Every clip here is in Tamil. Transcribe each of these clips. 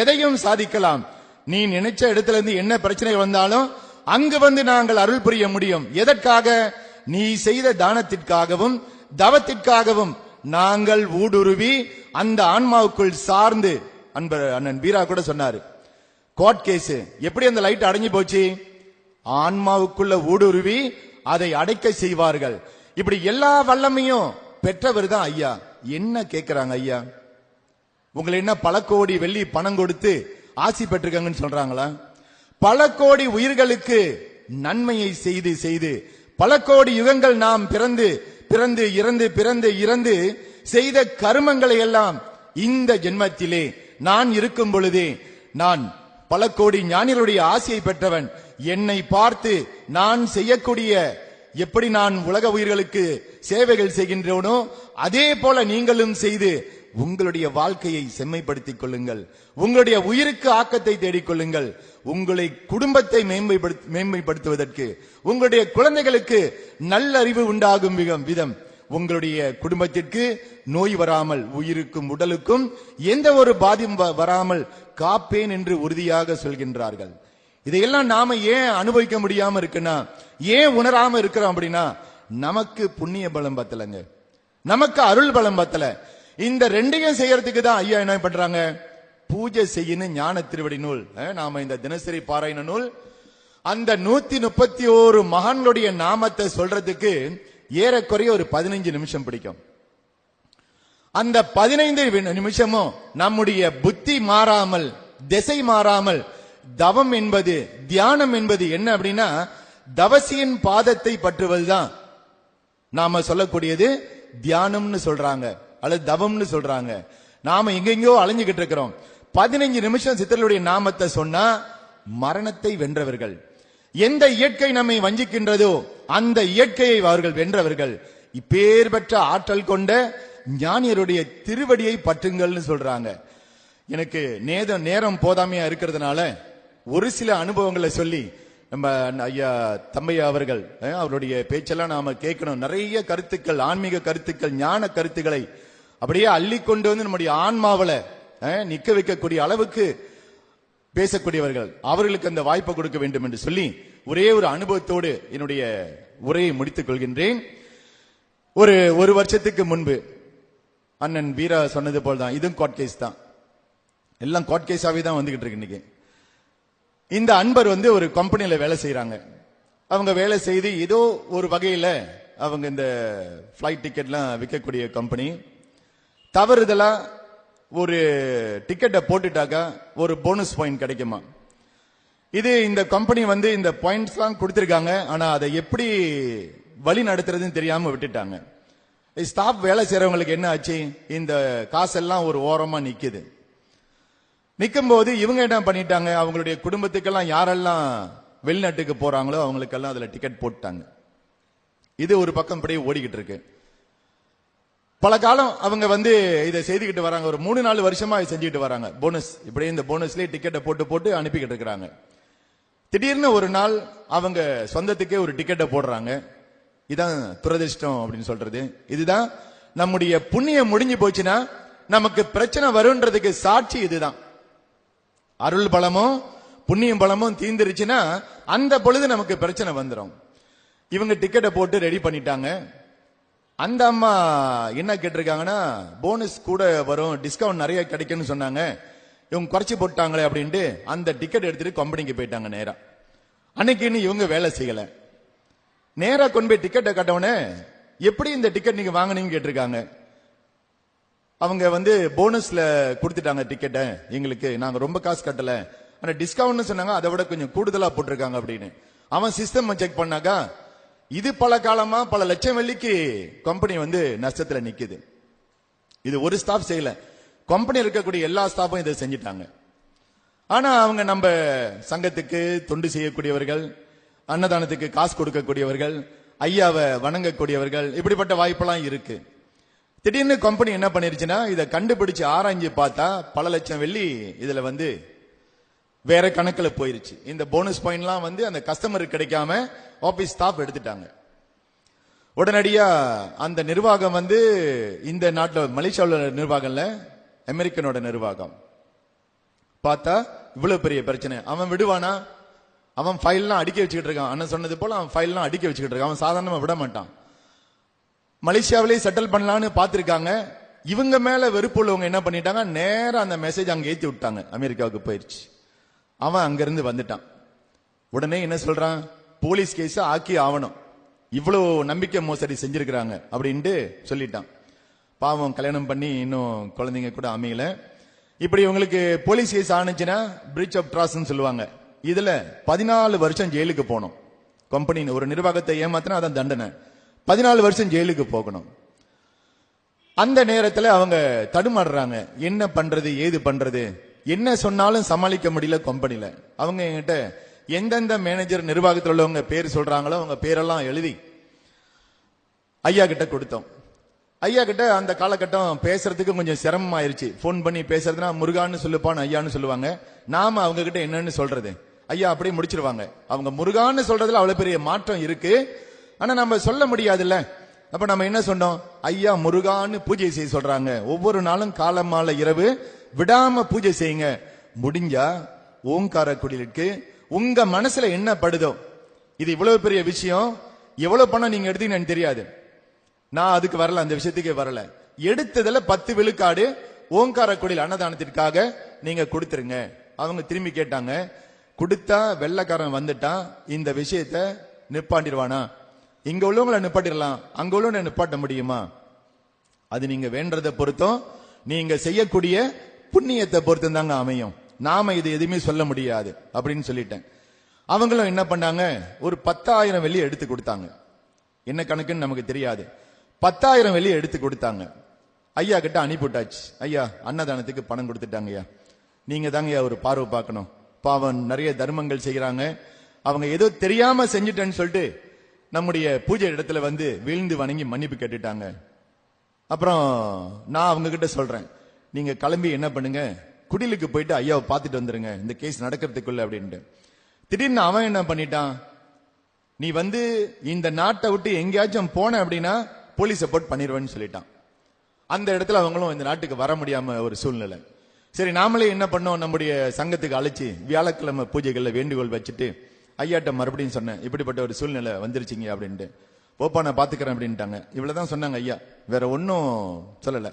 எதையும் சாதிக்கலாம். நீ நினைச்ச இடத்துல இருந்து என்ன பிரச்சனை வந்தாலும் அங்கு வந்து நாங்கள் அருள் புரிய முடியும். எதற்காக? நீ செய்த தானத்திற்காகவும் தவத்திற்காகவும் நாங்கள் ஊடுருவி அந்த ஆன்மாவுக்குள் சார்ந்து. அண்ணன் வீரா கூட சொன்னாரு, கோர்ட் கேஸ் எப்படி அந்த லைட் அடைஞ்சு போச்சு? ஆன்மாவுக்குள்ள ஊடுருவி அதை அடைக்க செய்வார்கள். இப்படி எல்லா வல்லமையும் பெற்றவர் தான் ஐயா. என்ன கேட்கிறாங்க ஐயா? உங்களை என்ன பல கோடி வெள்ளி பணம் கொடுத்து ஆசி பெற்றிருக்காங்கன்னு சொல்றாங்களா? பல கோடி உயிர்களுக்கு நன்மையை செய்து செய்து பல கோடி யுகங்கள் நாம் பிறந்து பிறந்து இறந்து பிறந்து இறந்து செய்த கர்மங்களை எல்லாம் இந்த ஜென்மத்திலே நான் இருக்கும் பொழுதே நான் பல கோடி ஞானிகளுடைய ஆசையை பெற்றவன். என்னை பார்த்து நான் செய்யக்கூடிய எப்படி நான் உலக உயிர்களுக்கு சேவைகள் செய்கின்றோனோ அதே போல நீங்களும் செய்து உங்களுடைய வாழ்க்கையை செம்மைப்படுத்திக் கொள்ளுங்கள். உங்களுடைய உயிருக்கு ஆக்கத்தை தேடிக்கொள்ளுங்கள். உங்களை குடும்பத்தை மேன்மைப்படுத்துவதற்கு, உங்களுடைய குழந்தைகளுக்கு நல்ல அறிவு உண்டாகும் விதம், உங்களுடைய குடும்பத்திற்கு நோய் வராமல் உயிருக்கும் உடலுக்கும் எந்த ஒரு பாதிப்பும் வராமல் காப்பேன் என்று உறுதியாக சொல்கின்றார்கள். இதையெல்லாம் நாம ஏன் அனுபவிக்க முடியாம இருக்குன்னா, ஏன் உணராம இருக்கிறோம் அப்படின்னா, நமக்கு புண்ணிய பலம் பத்தலங்க, நமக்கு அருள் பலம் பத்தல. இந்த ரெண்டையும் செய்யறதுக்கு தான் ஐயா என்ன பண்றாங்க? பூஜை செய்யணும் ஞான திருவடி நூல். நாம இந்த தினசரி பாராயண நூல் அந்த 131 மகான்களுடைய நாமத்தை சொல்றதுக்கு ஏறக்குறைய ஒரு 15 நிமிஷம் பிடிக்கும். அந்த 15 நிமிஷமும் நம்முடைய புத்தி மாறாமல், திசை மாறாமல், தவம் என்பது, தியானம் என்பது என்ன அப்படின்னா, தவசியின் பாதத்தை பற்றுவதுதான் நாம சொல்லக்கூடியது தியானம்னு சொல்றாங்க, அல்லது தவம்னு சொல்றாங்க. நாம எங்கெங்கயோ அலைஞ்சுகிட்டு இருக்கிறோம். 15 நிமிஷம் சித்தர்களுடைய நாமத்தை சொன்னா மரணத்தை வென்றவர்கள். எந்த இயற்கை நம்மை வஞ்சிக்கின்றதோ அந்த இயற்கையை அவர்கள் வென்றவர்கள். இப்பேர் பெற்ற ஆற்றல் கொண்ட ஞானியருடைய திருவடியை பற்றுங்கள்னு சொல்றாங்க. எனக்கு நேரம் போதாமையா இருக்கிறதுனால ஒரு சில அனுபவங்களை சொல்லி, நம்ம ஐயா தம்பையா அவர்கள் அவருடைய பேச்செல்லாம் நாம கேட்கணும். நிறைய கருத்துக்கள், ஆன்மீக கருத்துக்கள், ஞான கருத்துக்களை அப்படியே அள்ளி கொண்டு வந்து நம்முடைய ஆன்மாவில நிக்க வைக்கக்கூடிய அளவுக்கு பேசக்கூடியவர்கள். அவர்களுக்கு அந்த வாய்ப்பை கொடுக்க வேண்டும் என்று சொல்லி ஒரே ஒரு அனுபவத்தோடு என்னுடைய உரையை முடித்துக் கொள்கின்றேன். ஒரு வருஷத்துக்கு முன்பு அண்ணன் வீரா சொன்னது போல்தான், இதுவும் கோர்ட் கேஸ் தான். எல்லாம் கோர்ட் கேஸாவே தான் வந்துகிட்டு இருக்கு இன்னைக்கு. இந்த அன்பர் ஒரு கம்பெனியில வேலை செய்யறாங்க. அவங்க வேலை செய்து ஏதோ ஒரு வகையில அவங்க இந்த பிளைட் டிக்கெட்லாம் விற்கக்கூடிய கம்பெனி தவறுதலா ஒரு டிக்கெட்டை போட்டுட்டாக்கா ஒரு போனஸ் பாயிண்ட் கிடைக்குமா. இது இந்த கம்பெனி இந்த பாயிண்ட்ஸ் எல்லாம் கொடுத்திருக்காங்க. ஆனா அதை எப்படி வழி நடத்துறதுன்னு தெரியாம விட்டுட்டாங்க. ஸ்டாஃப் வேலை செய்யறவங்களுக்கு என்ன ஆச்சு, இந்த காசெல்லாம் ஒரு ஓரமா நிக்குது. நிக்கும் போது இவங்க என்ன பண்ணிட்டாங்க, அவங்களுடைய குடும்பத்துக்கெல்லாம் யாரெல்லாம் வெளிநாட்டுக்கு போறாங்களோ அவங்களுக்கெல்லாம் அதுல டிக்கெட் போட்டாங்க. இது ஒரு பக்கம் இப்படியே ஓடிக்கிட்டு இருக்கு. பல காலம் அவங்க இதை செய்துக்கிட்டு வராங்க. ஒரு 3-4 வருஷமா செஞ்சுட்டு வராங்க. போனஸ் இப்படியே இந்த போனஸ்லயே டிக்கெட்டை போட்டு போட்டு அனுப்பிக்கிட்டு இருக்கிறாங்க. திடீர்னு ஒரு நாள் அவங்க சொந்தத்துக்கே ஒரு டிக்கெட்டை போடுறாங்க. இதான் துரதிர்ஷ்டம் அப்படின்னு சொல்றது. இதுதான் நம்முடைய புண்ணியம் முடிஞ்சு போச்சுன்னா நமக்கு பிரச்சனை வரும்ன்றதுக்கு சாட்சி இதுதான். அருள் பலமும் புண்ணியம் பலமும் தீந்துருச்சுன்னா அந்த பொழுது நமக்கு பிரச்சனை வந்துடும். இவங்க டிக்கெட்டை போட்டு ரெடி பண்ணிட்டாங்க. அந்த அம்மா என்ன கேட்டிருக்காங்கன்னா, போனஸ் கூட வரும், டிஸ்கவுண்ட் நிறைய கிடைக்கும்னு சொன்னாங்க. இவங்க குறைச்சி போட்டாங்களே அப்படின்ட்டு அந்த டிக்கெட் எடுத்துட்டு கம்பெனிக்கு போயிட்டாங்க நேரா. அன்னைக்குன்னு இவங்க வேலை செய்யல. நேரா கொண்டு போய் டிக்கெட்டை கட்டவுனே, எப்படி இந்த டிக்கெட் நீங்க வாங்கினீங்க கேட்டிருக்காங்க. அவங்க போனஸ்ல கொடுத்துட்டாங்க டிக்கெட்டை எங்களுக்கு, நாங்க ரொம்ப காசு கட்டல, ஆனா டிஸ்கவுண்ட் சொன்னாங்க, அதை விட கொஞ்சம் கூடுதலா போட்டிருக்காங்க அப்படின்னு. அவன் சிஸ்டம் செக் பண்ணாக்கா இது பல காலமா பல லட்சம் வெள்ளிக்கு கம்பெனி நஷ்டத்துல நிக்குது. இது ஒரு ஸ்டாஃப் செய்யல, கம்பெனி இருக்கக்கூடிய எல்லா ஸ்டாஃபும் இதை செஞ்சிட்டாங்க. ஆனா அவங்க நம்ம சங்கத்துக்கு தொண்டு செய்யக்கூடியவர்கள், அன்னதானத்துக்கு காசு கொடுக்கக்கூடியவர்கள், ஐயாவை வணங்கக்கூடியவர்கள், இப்படிப்பட்ட வாய்ப்பெல்லாம் இருக்கு. திடீர்னு கம்பெனி என்ன பண்ணிருச்சுன்னா, இதை கண்டுபிடிச்சு ஆராய்ஞ்சு பார்த்தா பல லட்சம் வெள்ளி இதுல வேற கணக்குல போயிருச்சு. இந்த போனஸ் பாயிண்ட்லாம் அந்த கஸ்டமருக்கு கிடைக்காம ஆபீஸ் ஸ்டாஃப் எடுத்துட்டாங்க. உடனடியா அந்த நிர்வாகம் இந்த நாட்டில் மலேசியாவில் நிர்வாகம் இல்ல, அமெரிக்கனோட நிர்வாகம் பார்த்தா இவ்வளவு பெரிய பிரச்சனை. அவன் விடுவானா? அவன் ஃபைல்லாம் அடிக்க வச்சுக்கிட்டு இருக்கான். அண்ணன் சொன்னது போல அவன் ஃபைல்லாம் அடிக்க வச்சுக்கிட்டு இருக்கான். அவன் சாதாரணமா விட மாட்டான். மலேசியாவிலேயே செட்டில் பண்ணலான்னு பார்த்திருக்காங்க. இவங்க மேல வெறுப்பு உள்ளவங்க என்ன பண்ணிட்டாங்க, நேரம் அந்த மெசேஜ் அங்க ஏத்தி விட்டாங்க, அமெரிக்காவுக்கு போயிருச்சு. அவன் அங்கிருந்து வந்துட்டான். உடனே என்ன சொல்றான், போலீஸ் கேஸ் ஆக்கி ஆவணும், இவ்வளவு நம்பிக்கை மோசடி செஞ்சிருக்கிறாங்க அப்படின்ட்டு சொல்லிட்டான். பாவம், கல்யாணம் பண்ணி இன்னும் குழந்தைங்க கூட அமையல. இப்படி இவங்களுக்கு போலீஸ் கேஸ் ஆனிச்சுன்னா பிரீச் ஆஃப் ட்ரஸ்ட் சொல்லுவாங்க. இதுல 14 வருஷம் ஜெயிலுக்கு போகணும். கம்பெனி ஒரு நிர்வாகத்தை ஏமாத்தினா அதான் தண்டனை. 14 வருஷம் ஜெயிலுக்கு போகணும். அந்த நேரத்தில் அவங்க தடுமாறுறாங்க, என்ன பண்றது ஏது பண்றது, என்ன சொன்னாலும் சமாளிக்க முடியல கம்பெனில. அவங்க என்கிட்ட எந்தெந்த மேனேஜர் நிர்வாகத்தில் உள்ளவங்க பேர் சொல்றாங்களோ அவங்க பேரெல்லாம் எழுதி ஐயா கிட்ட கொடுத்தோம். ஐயா கிட்ட அந்த காலகட்டம் பேசுறதுக்கு கொஞ்சம் சிரமமாயிருச்சு. போன் பண்ணி பேசுறதுனா முருகான்னு சொல்லுப்பான்னு ஐயான்னு சொல்லுவாங்க. நாம அவங்க கிட்ட என்னன்னு சொல்றது, ஐயா அப்படியே முடிச்சிருவாங்க. அவங்க முருகான்னு சொல்றதுல அவ்வளவு பெரிய மாற்றம் இருக்கு, ஆனா நம்ம சொல்ல முடியாதுல்ல. அப்ப நம்ம என்ன சொன்னோம், ஐயா முருகான்னு பூஜை செய்ய சொல்றாங்க, ஒவ்வொரு நாளும் காலம் மாலை இரவு விடாம பூஜை செய்யுங்க. முடிஞ்சா ஓங்கார குடிலுக்கு உங்க மனசுல என்ன படுதோ, இது இவ்வளவு பெரிய விஷயம், எவ்வளவு பணம் நீங்க எடுத்தீங்கன்னு தெரியாது, நான் அதுக்கு வரல, அந்த விஷயத்துக்கே வரல. எடுத்ததுல 10 விழுக்காடு ஓங்கார குடில் அன்னதானத்திற்காக நீங்க கொடுத்துருங்க. அவங்க திரும்பி கேட்டாங்க, கொடுத்தா வெள்ளக்காரன் வந்துட்டான் இந்த விஷயத்த நிப்பாட்டிடுவானா? இங்க உள்ளவங்களை நிப்பாட்டிடலாம், அங்க உள்ளவங்களை நிப்பாட்ட முடியுமா? அது நீங்க வேண்டதை பொறுத்தும் நீங்க செய்யக்கூடிய புண்ணியத்தை பொறுத்தும் தாங்க அமையும். நாம இது எதுவுமே சொல்ல முடியாது அப்படின்னு சொல்லிட்டேன். அவங்களும் என்ன பண்ணாங்க, ஒரு 10,000 வெள்ளி எடுத்து கொடுத்தாங்க. என்ன கணக்குன்னு நமக்கு தெரியாது. 10,000 வெள்ளி எடுத்து கொடுத்தாங்க. ஐயா கிட்ட அனுப்பிவிட்டாச்சு. ஐயா அன்னதானத்துக்கு பணம் கொடுத்துட்டாங்க ஐயா, நீங்க தாங்க ஐயா ஒரு பார்வை பார்க்கணும். பாவம் நிறைய தர்மங்கள் செய்யறாங்க, அவங்க ஏதோ தெரியாம செஞ்சுட்டேன்னு சொல்லிட்டு நம்முடைய பூஜை இடத்துல வந்து வீழ்ந்து வணங்கி மன்னிப்பு கேட்டுட்டாங்க. அப்புறம் நான் அவங்க கிட்ட சொல்றேன், நீங்க கிளம்பி என்ன பண்ணுங்க, குடிலுக்கு போயிட்டு ஐயாவை பார்த்துட்டு வந்துருங்க இந்த கேஸ் நடக்கிறதுக்குள்ள அப்படின்ட்டு. திடீர்னு அவன் என்ன பண்ணிட்டான், நீ வந்து இந்த நாட்டை விட்டு எங்கேயாச்சும் போன அப்படின்னா போலீஸ் சப்போர்ட் பண்ணிடுவேன்னு சொல்லிட்டான். அந்த இடத்துல அவங்களும் இந்த நாட்டுக்கு வர முடியாம ஒரு சூழ்நிலை. சரி, நாமளே என்ன பண்ணோம், நம்முடைய சங்கத்துக்கு அழைச்சி வியாழக்கிழமை பூஜைகள்ல வேண்டுகோள் வச்சுட்டு ஐயாட்ட மறுபடியும் சொன்னேன், இப்படிப்பட்ட ஒரு சூழ்நிலை வந்துருச்சிங்க அப்படின்ட்டு. போப்பா நான் பாத்துக்கிறேன் அப்படின்ட்டாங்க. இவ்வளவுதான் சொன்னாங்க ஐயா, வேற ஒன்னும் சொல்லல.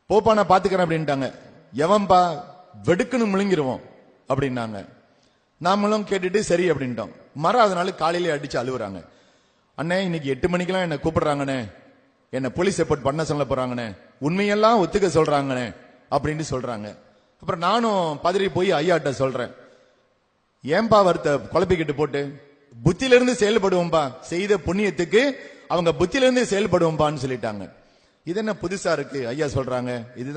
போப்பா நான் பாத்துக்கிறேன் அப்படின்ட்டாங்க. எவன்பா வெடுக்குன்னு முழுங்கிருவோம் அப்படின்னாங்க. நாமளும் கேட்டுட்டு சரி அப்படின்ட்டோம். அதனால காலையிலே அடிச்சு அழுவுறாங்க, அண்ணே இன்னைக்கு 8 மணிக்கெல்லாம் என்ன கூப்பிடுறாங்கண்ணே, என்ன போலீஸ் ரிப்போர்ட் பண்ண சொல்ல போறாங்கண்ணே, உண்மையெல்லாம் ஒத்துக்க சொல்றாங்கண்ணே அப்படின்னு சொல்றாங்க. அப்புறம் நானும் பதறி போய் ஐயாட்ட சொல்றேன், ஏன்பா வருத்த குழப்பிக்கிட்டு போட்டு, புத்தியிலிருந்து செயல்படுவோம்பா, செய்த புண்ணியத்துக்கு அவங்க புத்தியிலிருந்து செயல்படுவோம்பான்னு சொல்லிட்டாங்க. இது என்ன புதுசா இருக்கு? ஐயா சொல்றாங்க, இது